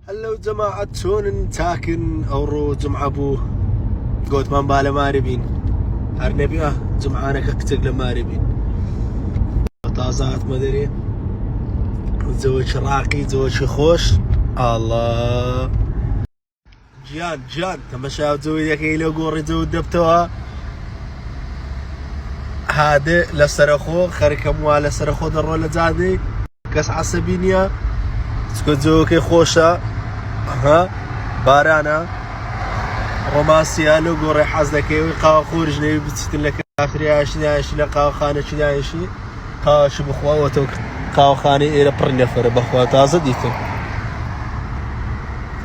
هلو جماعة شون تاكن أورو جمعة بو قوت من بالا ماربين هرنبي جمعانا ككتق لماربين طازات مدري زوج راقي زوج خوش الله جيان تمشى زوج ذكي لو قوري زوج دبتوها هذا لسرخو خركم ولا سرخو درولة زادي كاس عصبينيا تكون زوجي خوشة ها بارانا روماسيا لو قوري حزدكي ويقاو خورجني بتستن لك آخر عايش لقاو خانة شنو عايشي قاش بخوا وتوك قاو خاني إلى برنفر بخوا تازة ديتو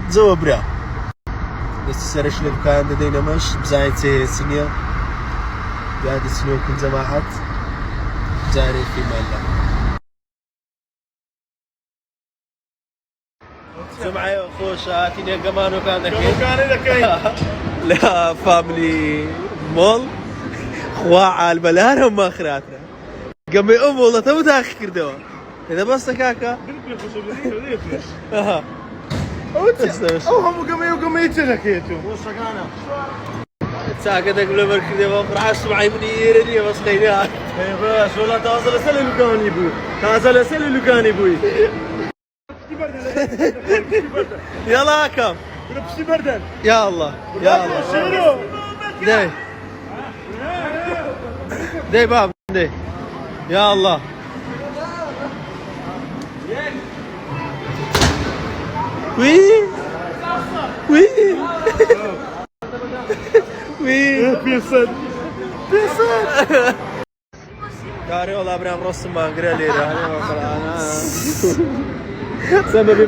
زو برا بس سرش لبكان دينا مش بزاين سيري سنيا قاعد سنوكم جماعات جاري في مالا سمعي خوشة تيني كمان كان ذكي لا فاملي مول خوا على البلارة ما خراتنا قمي والله تو تاخر دوا اذا بس كاكا اها او هم قمي يتلكيتو وسقانا ساكتك بلا مركز فرعاش سمعي منير بس خيرها اي بس والله تواصل سلي لو كان يبوي تواصل سلي لو كان يبوي يلا كم بنفسي بردن يا الله يا الله داي داي باب داي يا الله وي وي وي بيسد داري والله ابراهيم رسم ما قرا لي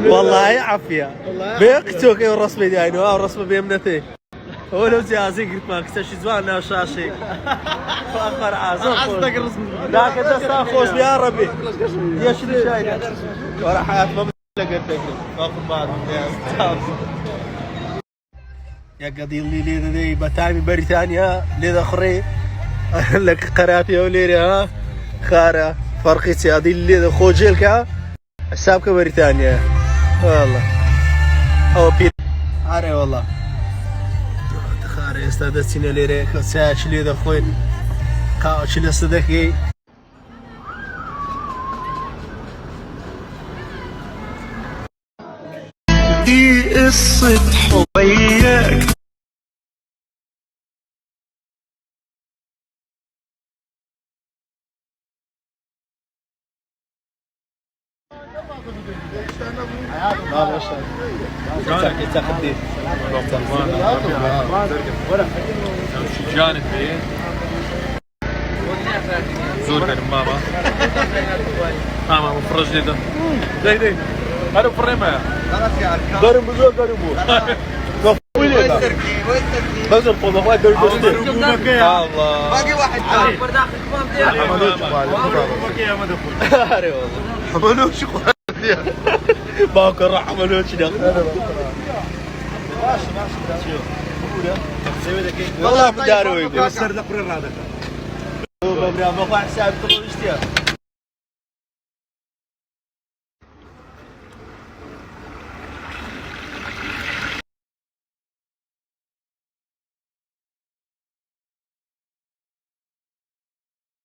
والله عافيه بيقتوك الرسمي داينو او رسمه بيمنتي هو لو جازي قلت ما كنتش زوالنا شاشي فاخر عازم اصدق الرسم ذاك دستا خوش يا ربي يا شنو شايل ورا حياه ما لقيتك اخذ بعض يا قضي اللي لي بتاعي بريطانيا لي اخري لك قراتي وليري ها خارة فرقتي هذه اللي خوجيلك حسابك بريطانيا والله او بي عاري والله تخاري استاذتينا ليري ساش لي ذا خوي قاش لي صدقي دي قصة حبيك ما بغش تاخذ جانب ايه زور كان ماما مفرج جدا دي هذا فريمه قرب بزول قربو بس القوم اخوي قربو الله باقي واحد حملوش باكر راح حملوش والله بداروا يقول سردق برا هذا هو بابرا ما حساب تقول اشتيا